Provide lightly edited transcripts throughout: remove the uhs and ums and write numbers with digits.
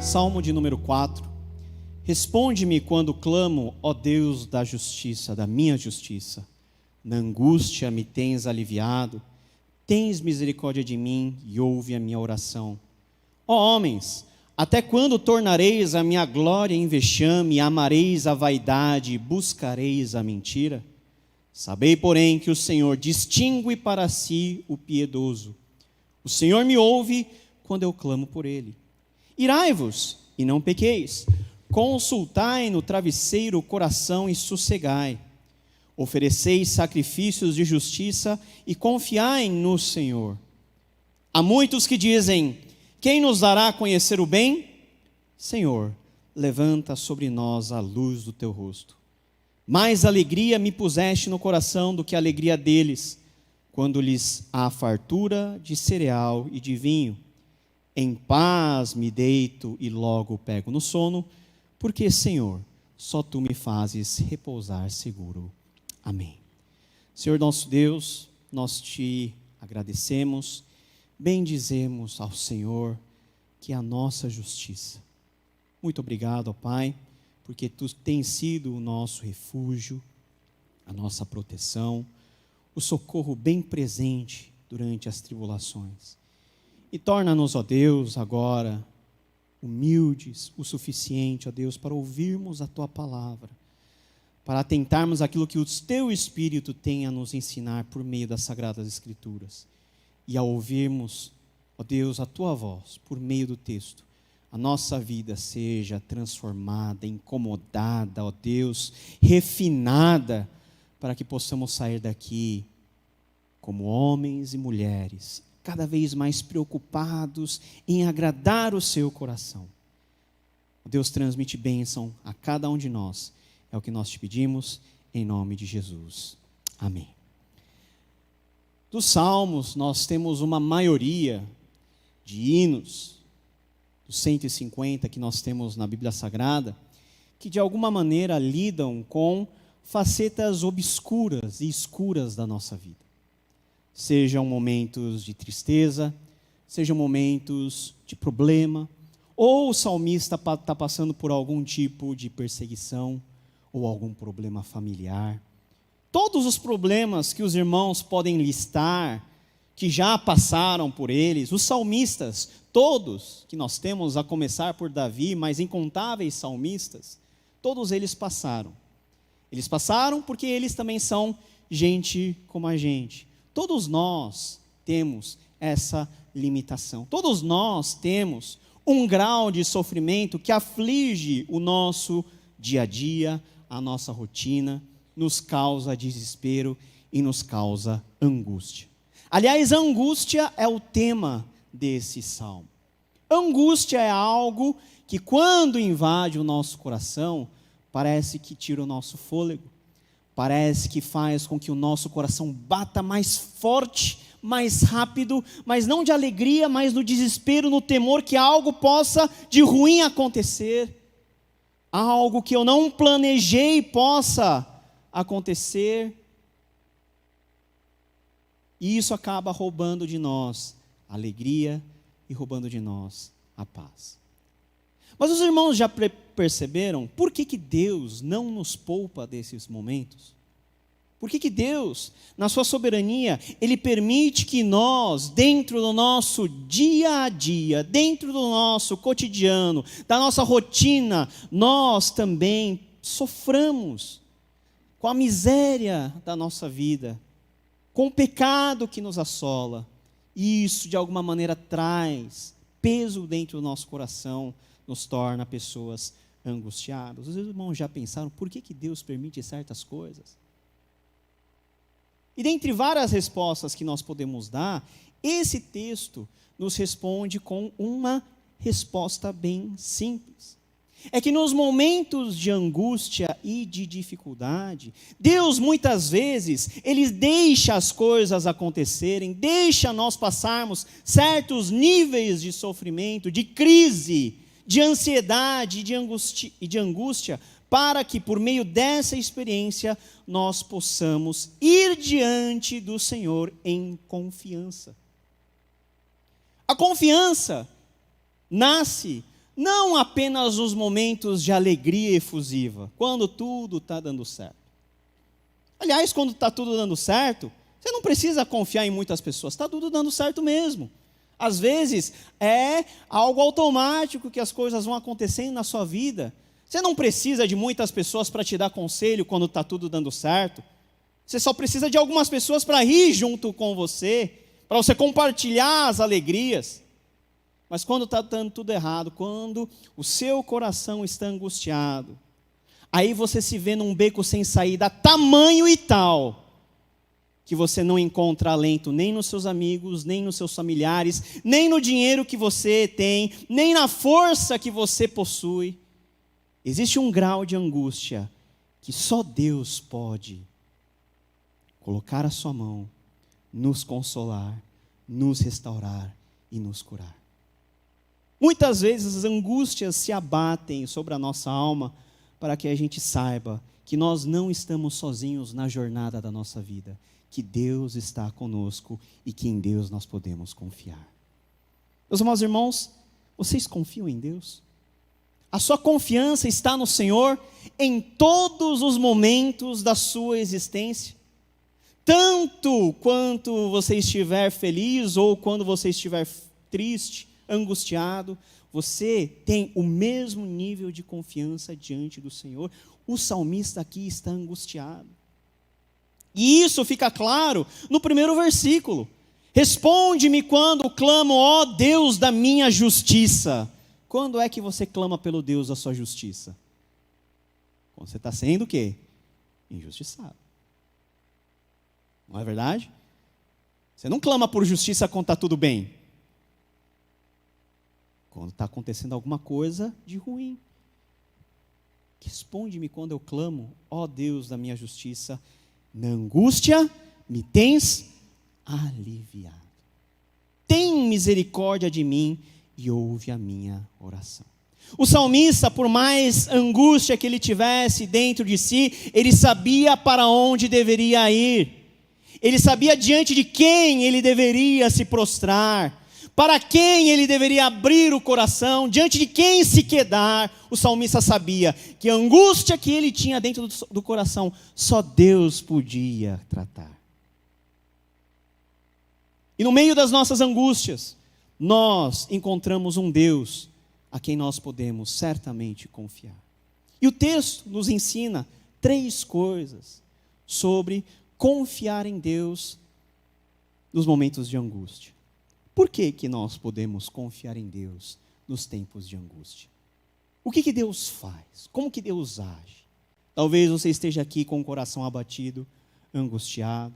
Salmo de número 4. Responde-me quando clamo, ó Deus da justiça, da minha justiça. Na angústia me tens aliviado. Tens misericórdia de mim e ouve a minha oração. Ó homens, até quando tornareis a minha glória em vexame, amareis a vaidade e buscareis a mentira? Sabei, porém, que o Senhor distingue para si o piedoso. O Senhor me ouve quando eu clamo por ele. Irai-vos e não pequeis. Consultai no travesseiro o coração e sossegai. Ofereceis sacrifícios de justiça e confiai no Senhor. Há muitos que dizem: quem nos dará a conhecer o bem? Senhor, levanta sobre nós a luz do teu rosto. Mais alegria me puseste no coração do que a alegria deles, quando lhes há fartura de cereal e de vinho. Em paz me deito e logo pego no sono, porque, Senhor, só Tu me fazes repousar seguro. Amém. Senhor nosso Deus, nós Te agradecemos, bendizemos ao Senhor, que é a nossa justiça. Muito obrigado, ó Pai, porque Tu tens sido o nosso refúgio, a nossa proteção, o socorro bem presente durante as tribulações. E torna-nos, ó Deus, agora humildes o suficiente, ó Deus, para ouvirmos a Tua palavra, para atentarmos àquilo que o Teu Espírito tem a nos ensinar por meio das Sagradas Escrituras. E ao ouvirmos, ó Deus, a Tua voz por meio do texto, a nossa vida seja transformada, incomodada, ó Deus, refinada, para que possamos sair daqui como homens e mulheres, cada vez mais preocupados em agradar o Seu coração. Deus, transmite bênção a cada um de nós. É o que nós Te pedimos, em nome de Jesus. Amém. Dos Salmos, nós temos uma maioria de hinos, dos 150 que nós temos na Bíblia Sagrada, que de alguma maneira lidam com facetas obscuras e escuras da nossa vida. Sejam momentos de tristeza, sejam momentos de problema, ou o salmista está passando por algum tipo de perseguição, ou algum problema familiar. Todos os problemas que os irmãos podem listar, que já passaram por eles, os salmistas, todos que nós temos, a começar por Davi, mas incontáveis salmistas, todos eles passaram. Eles passaram porque eles também são gente como a gente. Todos nós temos essa limitação. Todos nós temos um grau de sofrimento que aflige o nosso dia a dia, a nossa rotina, nos causa desespero e nos causa angústia. Aliás, a angústia é o tema desse salmo. Angústia é algo que, quando invade o nosso coração, parece que tira o nosso fôlego. Parece que faz com que o nosso coração bata mais forte, mais rápido, mas não de alegria, mas no desespero, no temor que algo possa de ruim acontecer. Algo que eu não planejei possa acontecer. E isso acaba roubando de nós a alegria e roubando de nós a paz. Mas os irmãos já perceberam por que Deus não nos poupa desses momentos? Por que Deus, na sua soberania, Ele permite que nós, dentro do nosso dia a dia, dentro do nosso cotidiano, da nossa rotina, nós também soframos com a miséria da nossa vida, com o pecado que nos assola. E isso, de alguma maneira, traz peso dentro do nosso coração, nos torna pessoas angustiadas. Os irmãos já pensaram por que Deus permite certas coisas? E dentre várias respostas que nós podemos dar, esse texto nos responde com uma resposta bem simples. É que nos momentos de angústia e de dificuldade, Deus muitas vezes, Ele deixa as coisas acontecerem, deixa nós passarmos certos níveis de sofrimento, de crise, de ansiedade e de angústia, para que por meio dessa experiência nós possamos ir diante do Senhor em confiança. A confiança nasce não apenas nos momentos de alegria efusiva, quando tudo está dando certo. Aliás, quando está tudo dando certo, você não precisa confiar em muitas pessoas, está tudo dando certo mesmo. Às vezes, é algo automático que as coisas vão acontecendo na sua vida. Você não precisa de muitas pessoas para te dar conselho quando está tudo dando certo. Você só precisa de algumas pessoas para rir junto com você, para você compartilhar as alegrias. Mas quando está dando tudo errado, quando o seu coração está angustiado, aí você se vê num beco sem saída, tamanho e tal, que você não encontra alento nem nos seus amigos, nem nos seus familiares, nem no dinheiro que você tem, nem na força que você possui. Existe um grau de angústia que só Deus pode colocar a sua mão, nos consolar, nos restaurar e nos curar. Muitas vezes as angústias se abatem sobre a nossa alma para que a gente saiba que nós não estamos sozinhos na jornada da nossa vida, que Deus está conosco e que em Deus nós podemos confiar. Meus amados irmãos, vocês confiam em Deus? A sua confiança está no Senhor em todos os momentos da sua existência? Tanto quanto você estiver feliz ou quando você estiver triste, angustiado, você tem o mesmo nível de confiança diante do Senhor. O salmista aqui está angustiado. E isso fica claro no primeiro versículo. Responde-me quando clamo, ó Deus da minha justiça. Quando é que você clama pelo Deus da sua justiça? Quando você está sendo o quê? Injustiçado. Não é verdade? Você não clama por justiça quando está tudo bem. Quando está acontecendo alguma coisa de ruim. Responde-me quando eu clamo, ó Deus da minha justiça. Na angústia me tens aliviado. Tem misericórdia de mim e ouve a minha oração. O salmista, por mais angústia que ele tivesse dentro de si, ele sabia para onde deveria ir. Ele sabia diante de quem ele deveria se prostrar, para quem ele deveria abrir o coração, diante de quem se quedar. O salmista sabia que a angústia que ele tinha dentro do coração, só Deus podia tratar. E no meio das nossas angústias, nós encontramos um Deus a quem nós podemos certamente confiar. E o texto nos ensina 3 coisas sobre confiar em Deus nos momentos de angústia. Por que que nós podemos confiar em Deus nos tempos de angústia? O que que Deus faz? Como que Deus age? Talvez você esteja aqui com o coração abatido, angustiado.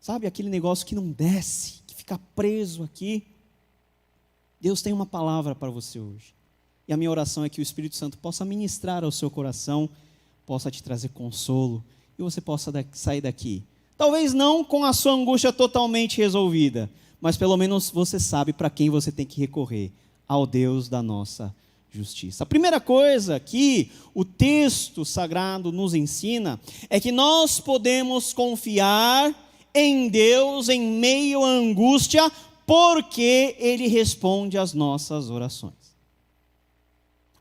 Sabe aquele negócio que não desce, que fica preso aqui? Deus tem uma palavra para você hoje. E a minha oração é que o Espírito Santo possa ministrar ao seu coração, possa te trazer consolo, e você possa sair daqui. Talvez não com a sua angústia totalmente resolvida, mas pelo menos você sabe para quem você tem que recorrer, ao Deus da nossa justiça. A primeira coisa que o texto sagrado nos ensina é que nós podemos confiar em Deus em meio à angústia, porque Ele responde às nossas orações.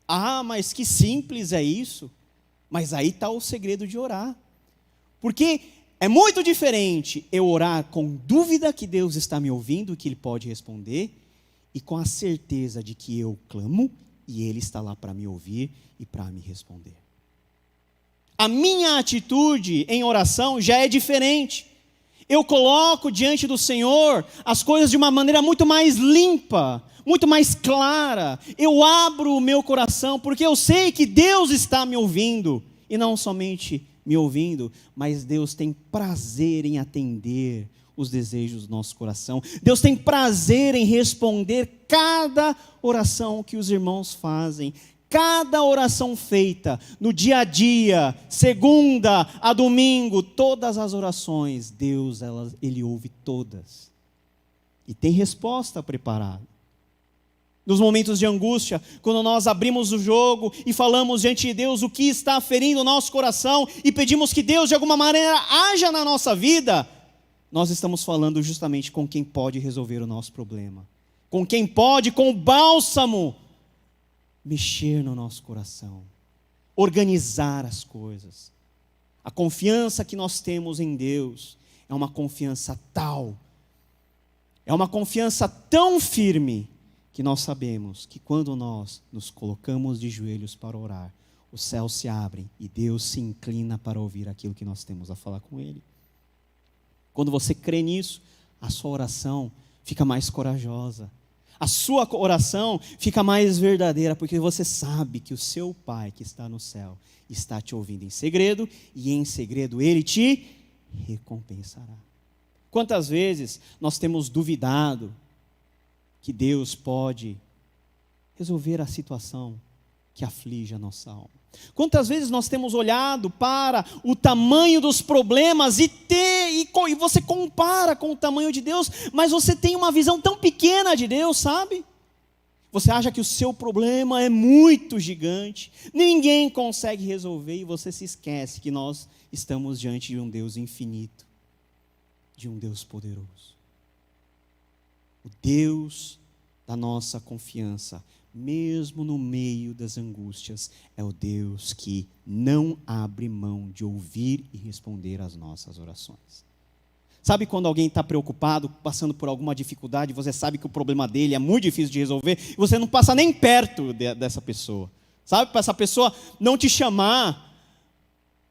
Ah, mas que simples é isso. Mas aí está o segredo de orar. Porque é muito diferente eu orar com dúvida que Deus está me ouvindo, que Ele pode responder, e com a certeza de que eu clamo e Ele está lá para me ouvir e para me responder. A minha atitude em oração já é diferente. Eu coloco diante do Senhor as coisas de uma maneira muito mais limpa, muito mais clara. Eu abro o meu coração porque eu sei que Deus está me ouvindo. E não somente me ouvindo, mas Deus tem prazer em atender os desejos do nosso coração. Deus tem prazer em responder cada oração que os irmãos fazem. Cada oração feita no dia a dia, segunda a domingo, todas as orações, Deus, Ele ouve todas. E tem resposta preparada. Nos momentos de angústia, quando nós abrimos o jogo e falamos diante de Deus o que está ferindo o nosso coração e pedimos que Deus de alguma maneira haja na nossa vida, nós estamos falando justamente com quem pode resolver o nosso problema. Com quem pode, com o bálsamo, mexer no nosso coração, organizar as coisas. A confiança que nós temos em Deus é uma confiança tal, é uma confiança tão firme, que nós sabemos que quando nós nos colocamos de joelhos para orar, os céus se abrem e Deus se inclina para ouvir aquilo que nós temos a falar com Ele. Quando você crê nisso, a sua oração fica mais corajosa. A sua oração fica mais verdadeira, porque você sabe que o seu Pai que está no céu está te ouvindo em segredo, e em segredo Ele te recompensará. Quantas vezes nós temos duvidado que Deus pode resolver a situação que aflige a nossa alma? Quantas vezes nós temos olhado para o tamanho dos problemas e você compara com o tamanho de Deus, mas você tem uma visão tão pequena de Deus, sabe? Você acha que o seu problema é muito gigante, ninguém consegue resolver, e você se esquece que nós estamos diante de um Deus infinito, de um Deus poderoso. O Deus da nossa confiança, mesmo no meio das angústias, é o Deus que não abre mão de ouvir e responder às nossas orações. Sabe quando alguém está preocupado, passando por alguma dificuldade, você sabe que o problema dele é muito difícil de resolver, e você não passa nem perto dessa pessoa, sabe? Para essa pessoa não te chamar.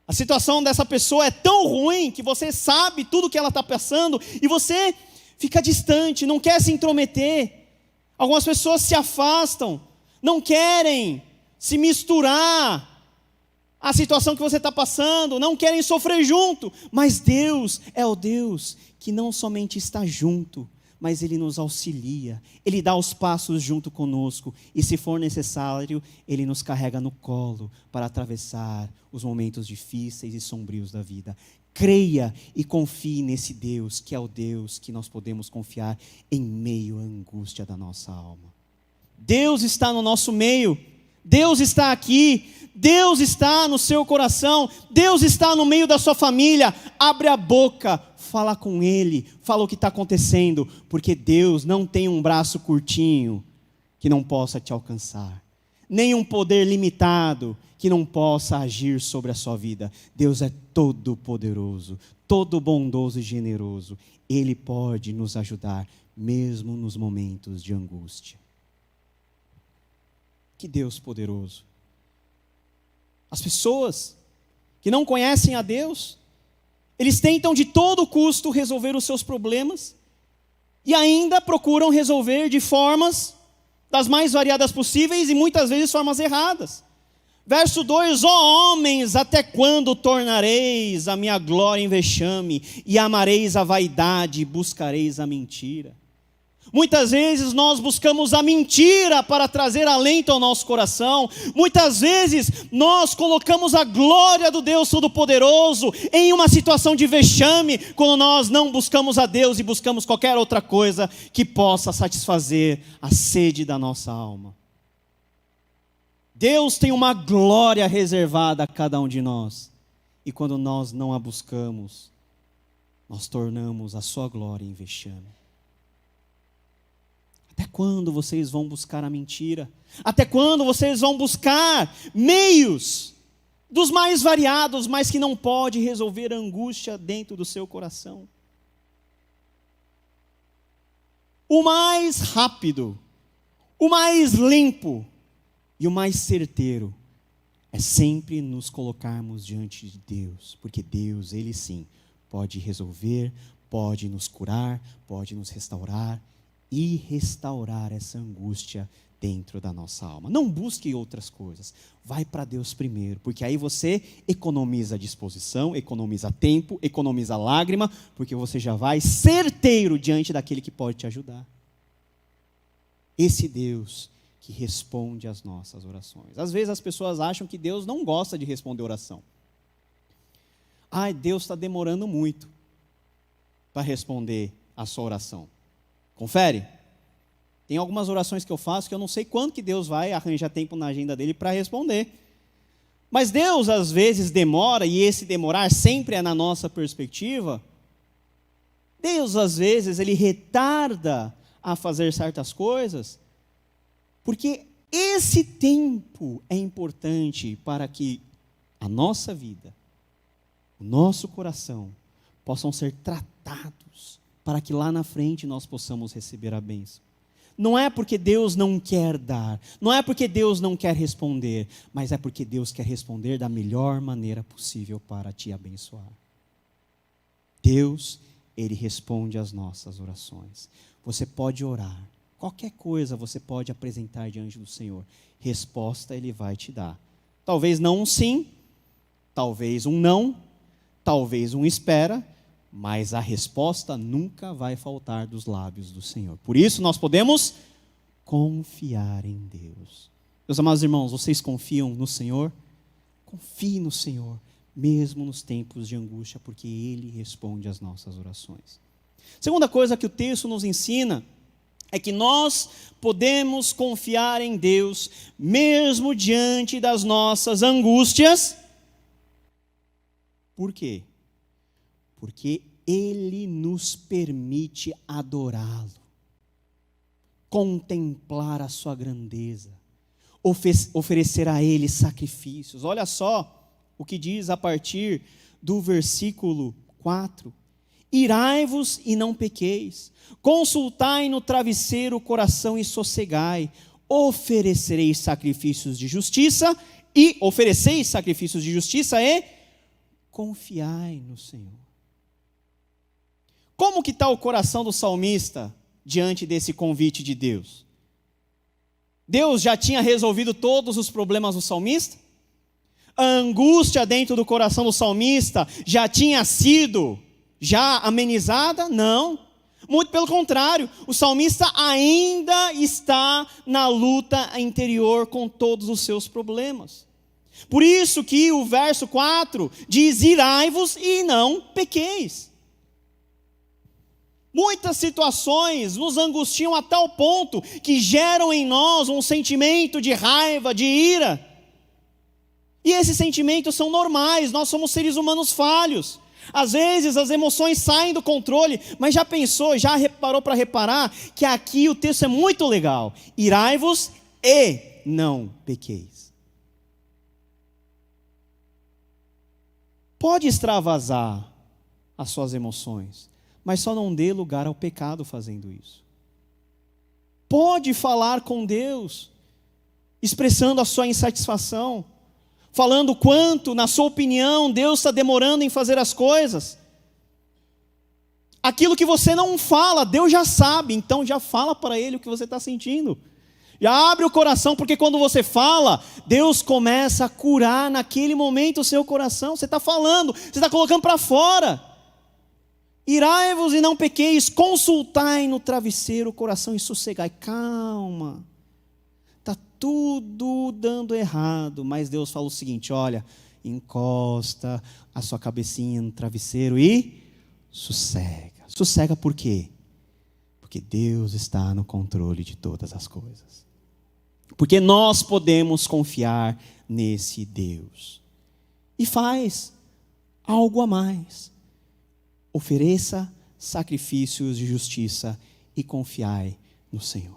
A situação dessa pessoa é tão ruim que você sabe tudo que ela está passando, e você fica distante, não quer se intrometer. Algumas pessoas se afastam, não querem se misturar à situação que você está passando, não querem sofrer junto, mas Deus é o Deus que não somente está junto, mas Ele nos auxilia, Ele dá os passos junto conosco, e se for necessário, Ele nos carrega no colo para atravessar os momentos difíceis e sombrios da vida. Creia e confie nesse Deus, que é o Deus que nós podemos confiar em meio à angústia da nossa alma. Deus está no nosso meio, Deus está aqui, Deus está no seu coração, Deus está no meio da sua família. Abre a boca, fala com Ele, fala o que está acontecendo, porque Deus não tem um braço curtinho que não possa te alcançar, nem um poder limitado que não possa agir sobre a sua vida. Deus é todo poderoso, todo bondoso e generoso. Ele pode nos ajudar, mesmo nos momentos de angústia. Que Deus poderoso! As pessoas que não conhecem a Deus, eles tentam de todo custo resolver os seus problemas, e ainda procuram resolver de formas das mais variadas possíveis, e muitas vezes formas erradas. Verso 2: ó homens, até quando tornareis a minha glória em vexame, e amareis a vaidade, e buscareis a mentira? Muitas vezes nós buscamos a mentira para trazer alento ao nosso coração. Muitas vezes nós colocamos a glória do Deus Todo-Poderoso em uma situação de vexame, quando nós não buscamos a Deus e buscamos qualquer outra coisa que possa satisfazer a sede da nossa alma. Deus tem uma glória reservada a cada um de nós, e quando nós não a buscamos, nós tornamos a sua glória em vexame. Até quando vocês vão buscar a mentira? Até quando vocês vão buscar meios dos mais variados, mas que não pode resolver a angústia dentro do seu coração? O mais rápido, o mais limpo e o mais certeiro é sempre nos colocarmos diante de Deus, porque Deus, Ele sim, pode resolver, pode nos curar, pode nos restaurar e restaurar essa angústia dentro da nossa alma. Não busque outras coisas, vai para Deus primeiro, porque aí você economiza disposição, economiza tempo, economiza lágrima, porque você já vai certeiro diante daquele que pode te ajudar. Esse Deus que responde às nossas orações. Às vezes as pessoas acham que Deus não gosta de responder oração. Ai, Deus está demorando muito para responder a sua oração. Confere. Tem algumas orações que eu faço que eu não sei quando que Deus vai arranjar tempo na agenda dele para responder. Mas Deus às vezes demora, e esse demorar sempre é na nossa perspectiva. Deus às vezes Ele retarda a fazer certas coisas, porque esse tempo é importante para que a nossa vida, o nosso coração, possam ser tratados, para que lá na frente nós possamos receber a bênção. Não é porque Deus não quer dar, não é porque Deus não quer responder, mas é porque Deus quer responder da melhor maneira possível para te abençoar. Deus, Ele responde às nossas orações. Você pode orar, qualquer coisa você pode apresentar diante do Senhor. Resposta Ele vai te dar. Talvez não um sim, talvez um não, talvez um espera, mas a resposta nunca vai faltar dos lábios do Senhor. Por isso nós podemos confiar em Deus. Meus amados irmãos, vocês confiam no Senhor? Confie no Senhor, mesmo nos tempos de angústia, porque Ele responde às nossas orações. Segunda coisa que o texto nos ensina é que nós podemos confiar em Deus, mesmo diante das nossas angústias. Por quê? Porque Ele nos permite adorá-lo, contemplar a sua grandeza, oferecer a Ele sacrifícios. Olha só o que diz a partir do versículo 4. Irai-vos e não pequeis, consultai no travesseiro o coração e sossegai, ofereceis sacrifícios de justiça e confiai no Senhor. Como que está o coração do salmista diante desse convite de Deus? Deus já tinha resolvido todos os problemas do salmista? A angústia dentro do coração do salmista já tinha sido amenizada? Não. Muito pelo contrário, o salmista ainda está na luta interior com todos os seus problemas. Por isso que o verso 4 diz: irai-vos e não pequeis. Muitas situações nos angustiam a tal ponto que geram em nós um sentimento de raiva, de ira. E esses sentimentos são normais, nós somos seres humanos falhos. Às vezes as emoções saem do controle, mas já reparou para reparar que aqui o texto é muito legal. Irai-vos e não pequeis. Pode extravasar as suas emoções, mas só não dê lugar ao pecado fazendo isso. Pode falar com Deus, expressando a sua insatisfação, falando quanto, na sua opinião, Deus está demorando em fazer as coisas. Aquilo que você não fala, Deus já sabe, então já fala para Ele o que você está sentindo. Já abre o coração, porque quando você fala, Deus começa a curar naquele momento o seu coração. Você está falando, você está colocando para fora. Irai-vos e não pequeis, consultai no travesseiro o coração e sossegai. Calma, está tudo dando errado, mas Deus fala o seguinte: olha, encosta a sua cabecinha no travesseiro e sossega. Sossega por quê? Porque Deus está no controle de todas as coisas. Porque nós podemos confiar nesse Deus. E faz algo a mais. Ofereça sacrifícios de justiça e confiai no Senhor.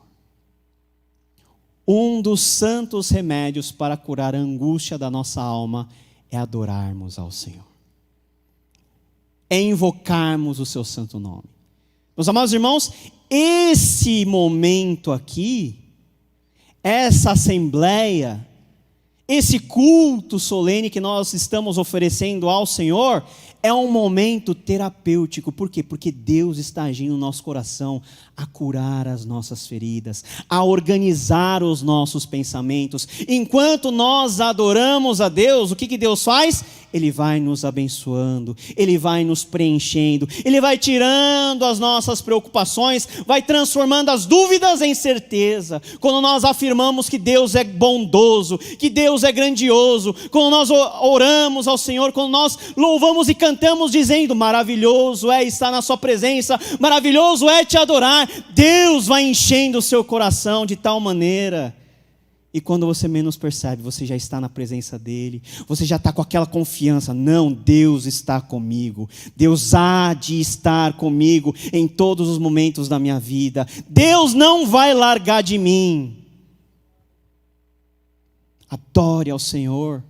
Um dos santos remédios para curar a angústia da nossa alma é adorarmos ao Senhor. É invocarmos o seu santo nome. Meus amados irmãos, esse momento aqui, essa assembleia, esse culto solene que nós estamos oferecendo ao Senhor, é um momento terapêutico. Por quê? Porque Deus está agindo no nosso coração a curar as nossas feridas, a organizar os nossos pensamentos. Enquanto nós adoramos a Deus, o que Deus faz? Ele vai nos abençoando, Ele vai nos preenchendo, Ele vai tirando as nossas preocupações, vai transformando as dúvidas em certeza. Quando nós afirmamos que Deus é bondoso, que Deus é grandioso, quando nós oramos ao Senhor, quando nós louvamos e cantamos dizendo: maravilhoso é estar na sua presença, maravilhoso é te adorar, Deus vai enchendo o seu coração de tal maneira. E quando você menos percebe, você já está na presença dEle, você já está com aquela confiança: não, Deus está comigo, Deus há de estar comigo em todos os momentos da minha vida, Deus não vai largar de mim. Adore ao Senhor.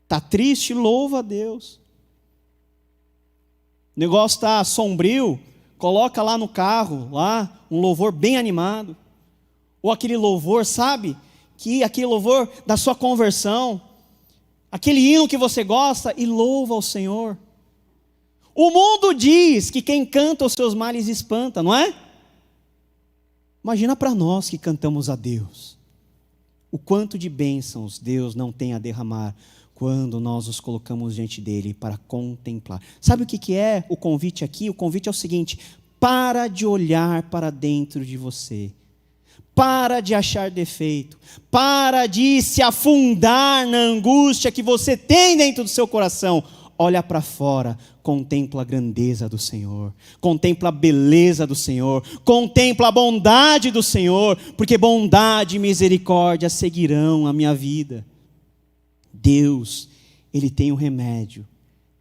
Está triste? Louva a Deus. O negócio está sombrio? Coloca lá no carro, lá, um louvor bem animado. Ou aquele louvor, sabe? Aquele louvor da sua conversão. Aquele hino que você gosta e louva ao Senhor. O mundo diz que quem canta os seus males espanta, não é? Imagina para nós que cantamos a Deus. O quanto de bênçãos Deus não tem a derramar quando nós nos colocamos diante dele para contemplar. Sabe o que é o convite aqui? O convite é o seguinte: para de olhar para dentro de você. Para de achar defeito. Para de se afundar na angústia que você tem dentro do seu coração. Olha para fora, contempla a grandeza do Senhor, contempla a beleza do Senhor, contempla a bondade do Senhor, porque bondade e misericórdia seguirão a minha vida. Deus, Ele tem o remédio.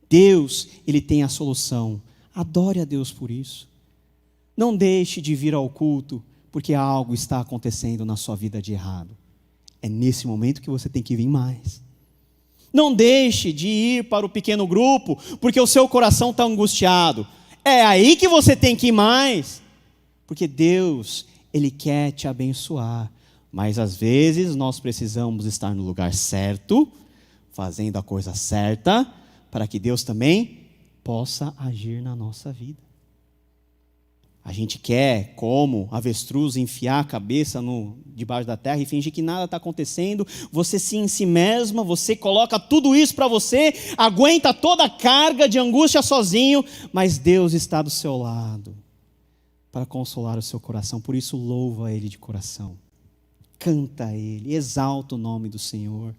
Deus, Ele tem a solução. Adore a Deus por isso. Não deixe de vir ao culto, porque algo está acontecendo na sua vida de errado. É nesse momento que você tem que vir mais. Não deixe de ir para o pequeno grupo, porque o seu coração está angustiado. É aí que você tem que ir mais. Porque Deus, Ele quer te abençoar. Mas às vezes nós precisamos estar no lugar certo, fazendo a coisa certa, para que Deus também possa agir na nossa vida. A gente quer, como avestruz, enfiar a cabeça debaixo da terra e fingir que nada está acontecendo. Você se em si mesma, você coloca tudo isso para você, aguenta toda a carga de angústia sozinho, mas Deus está do seu lado para consolar o seu coração. Por isso, louva Ele de coração. Canta a Ele, exalta o nome do Senhor.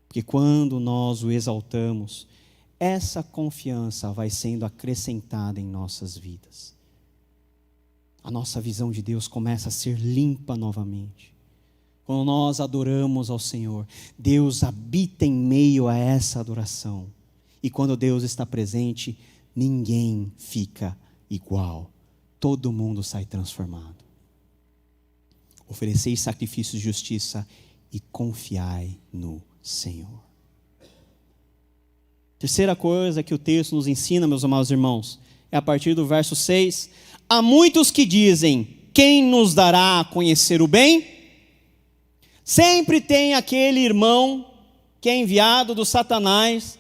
Porque quando nós o exaltamos, essa confiança vai sendo acrescentada em nossas vidas. A nossa visão de Deus começa a ser limpa novamente. Quando nós adoramos ao Senhor, Deus habita em meio a essa adoração. E quando Deus está presente, ninguém fica igual. Todo mundo sai transformado. Oferecei sacrifícios de justiça e confiai no Senhor. Terceira coisa que o texto nos ensina, meus amados irmãos, é a partir do verso 6. Há muitos que dizem: quem nos dará a conhecer o bem? Sempre tem aquele irmão que é enviado do Satanás,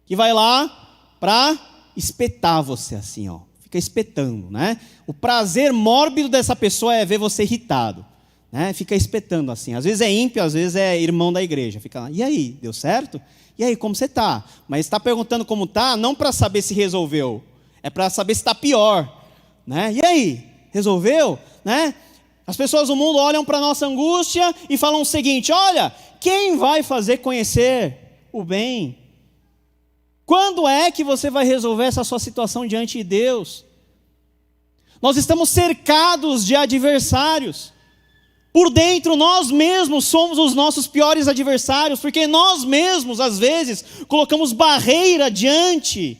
que vai lá para espetar você assim, ó. Fica espetando, né? O prazer mórbido dessa pessoa é ver você irritado, né? Fica espetando assim. Às vezes é ímpio, às vezes é irmão da igreja. Fica lá: e aí, deu certo? E aí, como você está? Mas está perguntando como está, não para saber se resolveu, é para saber se está pior. Né? E aí, resolveu? Né? As pessoas do mundo olham para a nossa angústia e falam o seguinte: olha, quem vai fazer conhecer o bem? Quando é que você vai resolver essa sua situação diante de Deus? Nós estamos cercados de adversários. Por dentro nós mesmos somos os nossos piores adversários, porque nós mesmos às vezes colocamos barreira diante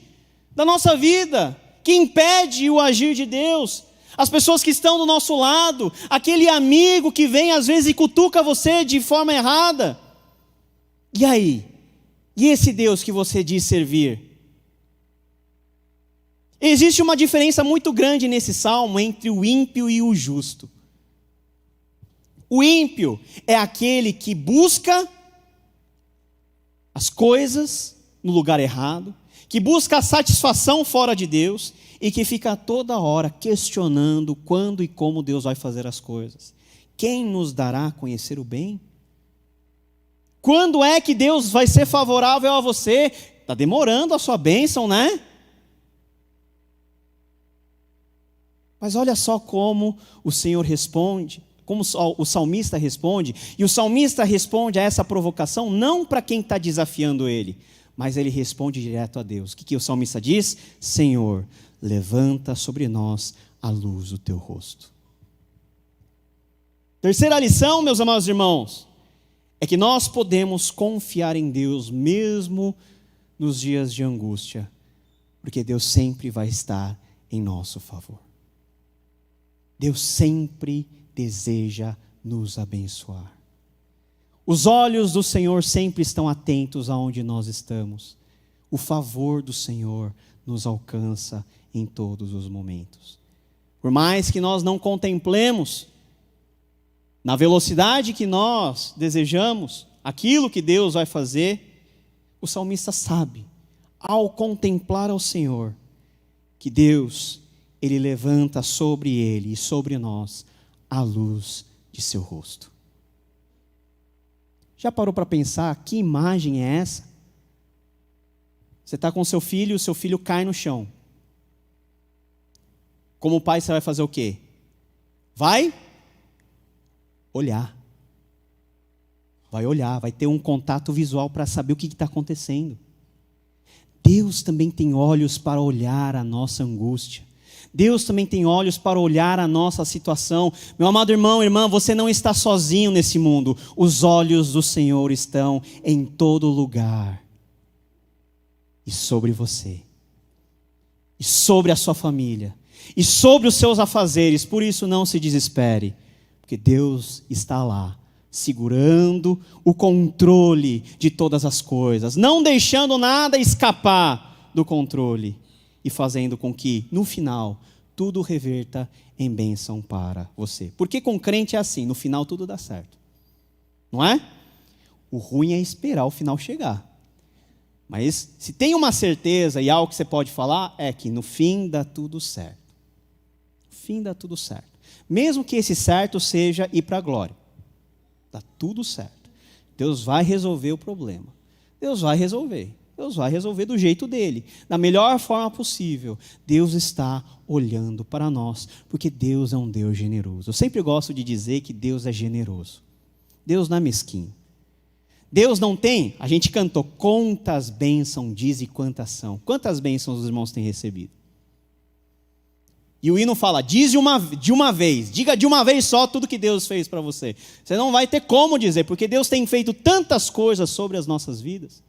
da nossa vida, que impede o agir de Deus. As pessoas que estão do nosso lado, aquele amigo que vem às vezes e cutuca você de forma errada. E aí? E esse Deus que você diz servir? Existe uma diferença muito grande nesse salmo entre o ímpio e o justo. O ímpio é aquele que busca as coisas no lugar errado, que busca a satisfação fora de Deus e que fica toda hora questionando quando e como Deus vai fazer as coisas. Quem nos dará a conhecer o bem? Quando é que Deus vai ser favorável a você? Está demorando a sua bênção, né? Mas olha só como o Senhor responde, como o salmista responde. E o salmista responde a essa provocação não para quem está desafiando ele, mas ele responde direto a Deus. O que o salmista diz? Senhor, levanta sobre nós a luz do teu rosto. Terceira lição, meus amados irmãos, é que nós podemos confiar em Deus mesmo nos dias de angústia, porque Deus sempre vai estar em nosso favor. Deus sempre deseja nos abençoar. Os olhos do Senhor sempre estão atentos aonde nós estamos. O favor do Senhor nos alcança em todos os momentos. Por mais que nós não contemplemos, na velocidade que nós desejamos, aquilo que Deus vai fazer, o salmista sabe, ao contemplar ao Senhor, que Deus, Ele levanta sobre ele e sobre nós a luz de seu rosto. Já parou para pensar que imagem é essa? Você está com seu filho cai no chão. Como pai, você vai fazer o quê? Vai olhar. Vai olhar, vai ter um contato visual para saber o que está acontecendo. Deus também tem olhos para olhar a nossa angústia. Deus também tem olhos para olhar a nossa situação. Meu amado irmão, irmã, você não está sozinho nesse mundo. Os olhos do Senhor estão em todo lugar. E sobre você. E sobre a sua família. E sobre os seus afazeres. Por isso não se desespere. Porque Deus está lá, segurando o controle de todas as coisas. Não deixando nada escapar do controle. E fazendo com que, no final, tudo reverta em bênção para você. Porque com crente é assim, no final tudo dá certo. Não é? O ruim é esperar o final chegar. Mas se tem uma certeza e algo que você pode falar, é que no fim dá tudo certo. No fim dá tudo certo. Mesmo que esse certo seja ir para a glória. Dá tudo certo. Deus vai resolver o problema. Deus vai resolver. Deus vai resolver do jeito dele, da melhor forma possível. Deus está olhando para nós, porque Deus é um Deus generoso. Eu sempre gosto de dizer que Deus é generoso. Deus não é mesquinho. Deus não tem, a gente cantou, quantas bênçãos diz e quantas são. Quantas bênçãos os irmãos têm recebido? E o hino fala, diz de uma vez, diga de uma vez só tudo que Deus fez para você. Você não vai ter como dizer, porque Deus tem feito tantas coisas sobre as nossas vidas.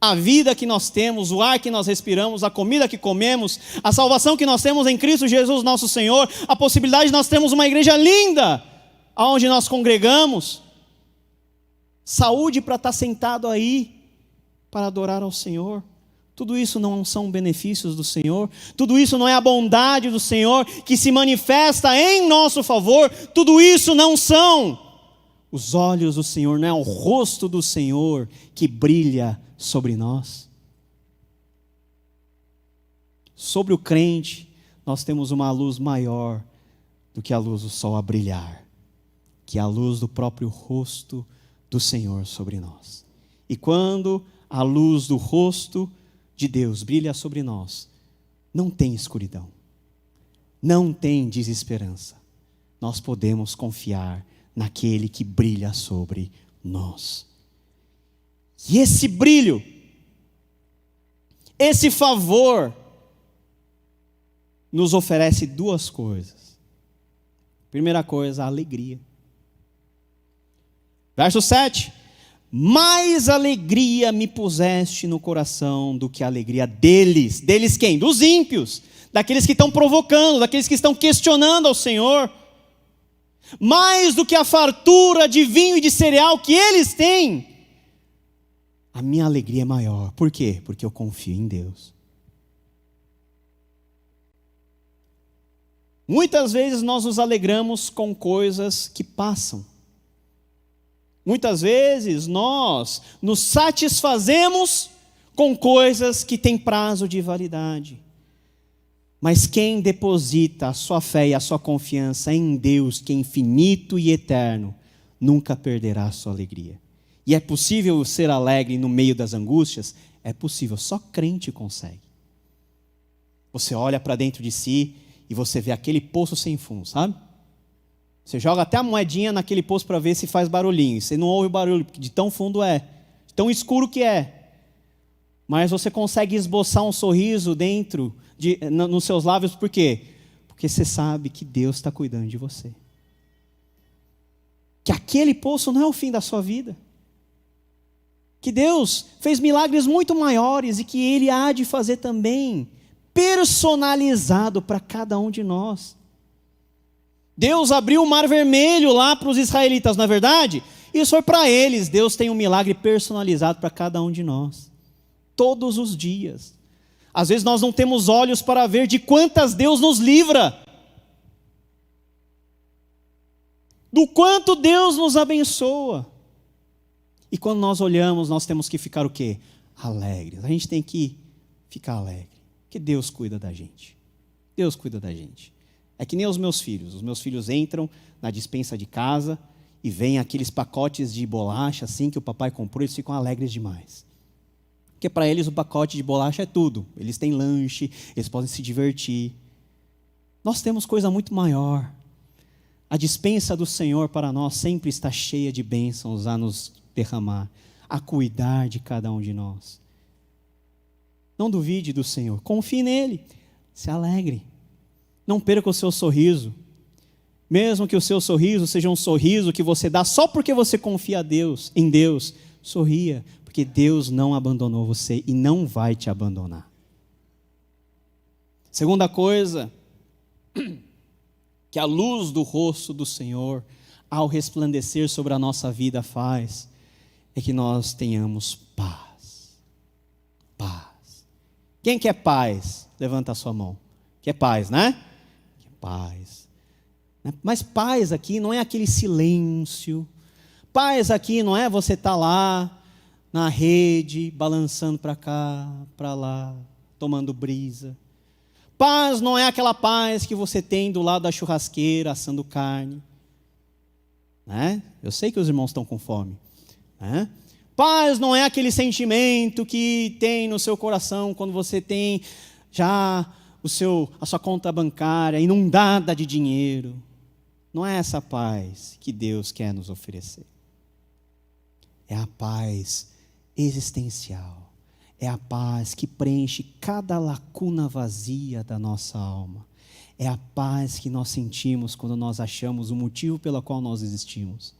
A vida que nós temos, o ar que nós respiramos, a comida que comemos, a salvação que nós temos em Cristo Jesus nosso Senhor, a possibilidade de nós termos uma igreja linda, onde nós congregamos, saúde para estar sentado aí, para adorar ao Senhor. Tudo isso não são benefícios do Senhor, tudo isso não é a bondade do Senhor que se manifesta em nosso favor, tudo isso não são os olhos do Senhor, não é o rosto do Senhor que brilha sobre nós. Sobre o crente, nós temos uma luz maior do que a luz do sol a brilhar, que é a luz do próprio rosto do Senhor sobre nós. E quando a luz do rosto de Deus brilha sobre nós, não tem escuridão, não tem desesperança. Nós podemos confiar naquele que brilha sobre nós. E esse brilho, esse favor, nos oferece duas coisas. Primeira coisa, a alegria. Verso 7. Mais alegria me puseste no coração do que a alegria deles. Deles quem? Dos ímpios. Daqueles que estão provocando, daqueles que estão questionando ao Senhor. Mais do que a fartura de vinho e de cereal que eles têm. A minha alegria é maior. Por quê? Porque eu confio em Deus. Muitas vezes nós nos alegramos com coisas que passam. Muitas vezes nós nos satisfazemos com coisas que têm prazo de validade. Mas quem deposita a sua fé e a sua confiança em Deus, que é infinito e eterno, nunca perderá a sua alegria. E é possível ser alegre no meio das angústias? É possível, só crente consegue. Você olha para dentro de si e você vê aquele poço sem fundo, sabe? Você joga até a moedinha naquele poço para ver se faz barulhinho. Você não ouve o barulho, porque de tão fundo é, de tão escuro que é. Mas você consegue esboçar um sorriso nos seus lábios, por quê? Porque você sabe que Deus está cuidando de você. Que aquele poço não é o fim da sua vida. Que Deus fez milagres muito maiores e que Ele há de fazer também, personalizado para cada um de nós. Deus abriu o mar vermelho lá para os israelitas, não é verdade? Isso foi para eles. Deus tem um milagre personalizado para cada um de nós. Todos os dias. Às vezes nós não temos olhos para ver de quantas Deus nos livra. Do quanto Deus nos abençoa. E quando nós olhamos, nós temos que ficar o quê? Alegres. A gente tem que ficar alegre. Porque Deus cuida da gente. Deus cuida da gente. É que nem os meus filhos. Os meus filhos entram na despensa de casa e vêm aqueles pacotes de bolacha assim que o papai comprou, eles ficam alegres demais. Porque para eles o pacote de bolacha é tudo. Eles têm lanche, eles podem se divertir. Nós temos coisa muito maior. A despensa do Senhor para nós sempre está cheia de bênçãos a nos derramar, a cuidar de cada um de nós. Não duvide do Senhor, confie nele, se alegre. Não perca o seu sorriso. Mesmo que o seu sorriso seja um sorriso que você dá só porque você confia em Deus, sorria, porque Deus não abandonou você e não vai te abandonar. Segunda coisa, que a luz do rosto do Senhor, ao resplandecer sobre a nossa vida faz, é que nós tenhamos paz. Paz. Quem quer paz? Levanta a sua mão. Quer paz, né? Quer paz. Mas paz aqui não é aquele silêncio. Paz aqui não é você estar lá na rede, balançando para cá, para lá, tomando brisa. Paz não é aquela paz que você tem do lado da churrasqueira, assando carne. Né? Eu sei que os irmãos estão com fome. Né? Paz não é aquele sentimento que tem no seu coração quando você tem já a sua conta bancária inundada de dinheiro. Não é essa paz que Deus quer nos oferecer. É a paz existencial. É a paz que preenche cada lacuna vazia da nossa alma. É a paz que nós sentimos quando nós achamos o motivo pelo qual nós existimos.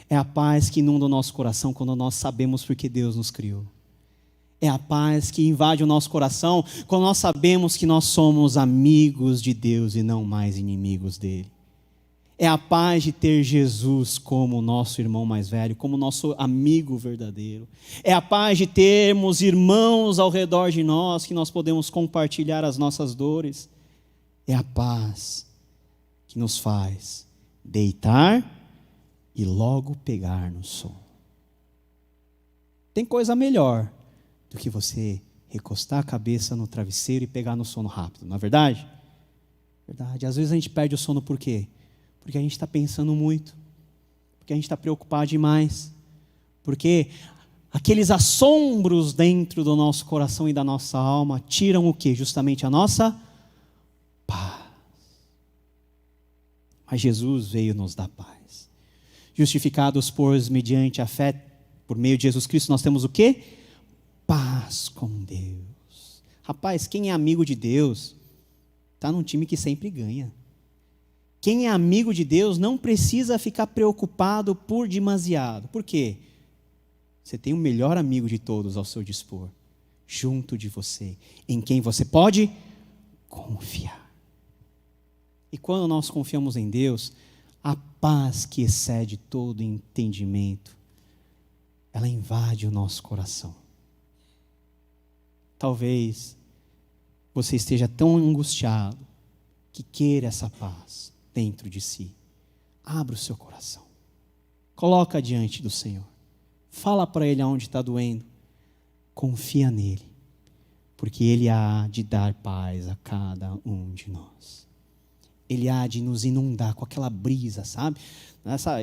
É a paz que inunda o nosso coração quando nós sabemos por que Deus nos criou. É a paz que invade o nosso coração quando nós sabemos que nós somos amigos de Deus e não mais inimigos dele. É a paz de ter Jesus como nosso irmão mais velho, como nosso amigo verdadeiro. É a paz de termos irmãos ao redor de nós, que nós podemos compartilhar as nossas dores. É a paz que nos faz deitar e logo pegar no sono. Tem coisa melhor do que você recostar a cabeça no travesseiro e pegar no sono rápido, não é verdade? Verdade. Às vezes a gente perde o sono por quê? Porque a gente está pensando muito, porque a gente está preocupado demais, porque aqueles assombros dentro do nosso coração e da nossa alma tiram o quê? Justamente a nossa paz. Mas Jesus veio nos dar paz. Justificados, pois, mediante a fé, por meio de Jesus Cristo, nós temos o quê? Paz com Deus. Rapaz, quem é amigo de Deus, está num time que sempre ganha. Quem é amigo de Deus não precisa ficar preocupado por demasiado. Por quê? Você tem o melhor amigo de todos ao seu dispor, junto de você, em quem você pode confiar. E quando nós confiamos em Deus, a paz que excede todo entendimento, ela invade o nosso coração. Talvez você esteja tão angustiado que queira essa paz dentro de si. Abra o seu coração. Coloca diante do Senhor. Fala para Ele aonde está doendo. Confia nele. Porque Ele há de dar paz a cada um de nós. Ele há de nos inundar com aquela brisa, sabe?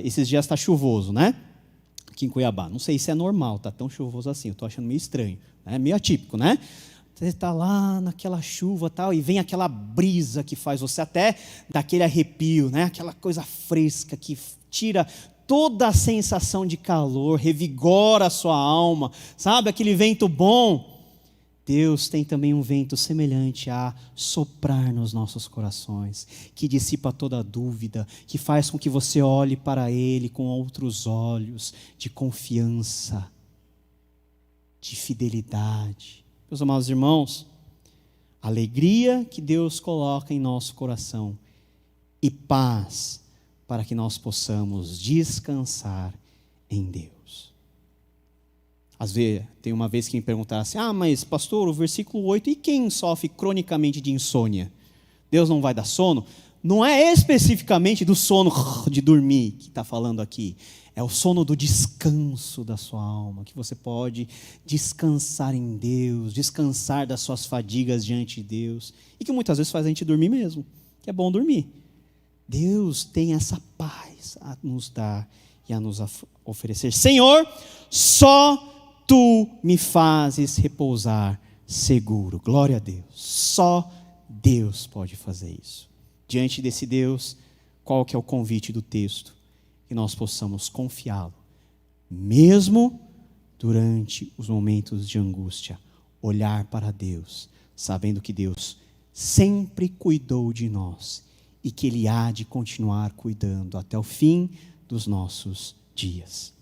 Esses dias está chuvoso, né? Aqui em Cuiabá. Não sei se é normal, está tão chuvoso assim. Eu estou achando meio estranho. É meio atípico, né? Você está lá naquela chuva tal, e vem aquela brisa que faz você até dar aquele arrepio, né? Aquela coisa fresca que tira toda a sensação de calor, revigora a sua alma, sabe? Aquele vento bom. Deus tem também um vento semelhante a soprar nos nossos corações, que dissipa toda dúvida, que faz com que você olhe para Ele com outros olhos de confiança, de fidelidade. Meus amados irmãos, alegria que Deus coloca em nosso coração e paz para que nós possamos descansar em Deus. Às vezes, tem uma vez que me perguntaram assim, mas pastor, o versículo 8, e quem sofre cronicamente de insônia? Deus não vai dar sono? Não é especificamente do sono de dormir que está falando aqui. É o sono do descanso da sua alma, que você pode descansar em Deus, descansar das suas fadigas diante de Deus, e que muitas vezes faz a gente dormir mesmo, que é bom dormir. Deus tem essa paz a nos dar e a nos oferecer. Senhor, só Tu me fazes repousar seguro. Glória a Deus. Só Deus pode fazer isso. Diante desse Deus, qual que é o convite do texto? Que nós possamos confiá-lo, mesmo durante os momentos de angústia, olhar para Deus, sabendo que Deus sempre cuidou de nós e que Ele há de continuar cuidando até o fim dos nossos dias.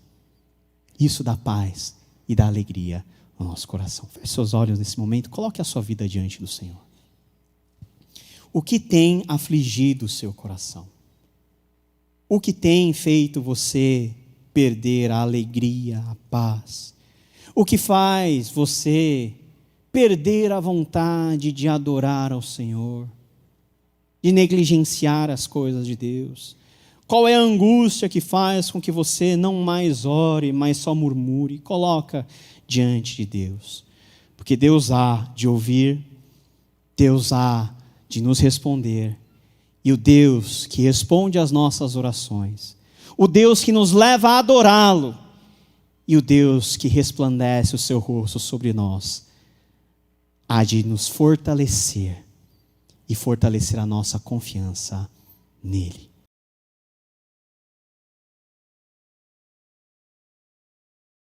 Isso dá paz e dá alegria no nosso coração. Feche seus olhos nesse momento, coloque a sua vida diante do Senhor. O que tem afligido o seu coração? O que tem feito você perder a alegria, a paz? O que faz você perder a vontade de adorar ao Senhor? De negligenciar as coisas de Deus? Qual é a angústia que faz com que você não mais ore, mas só murmure? Coloca diante de Deus. Porque Deus há de ouvir, Deus há de nos responder. E o Deus que responde às nossas orações, o Deus que nos leva a adorá-lo, e o Deus que resplandece o seu rosto sobre nós, há de nos fortalecer e fortalecer a nossa confiança nele.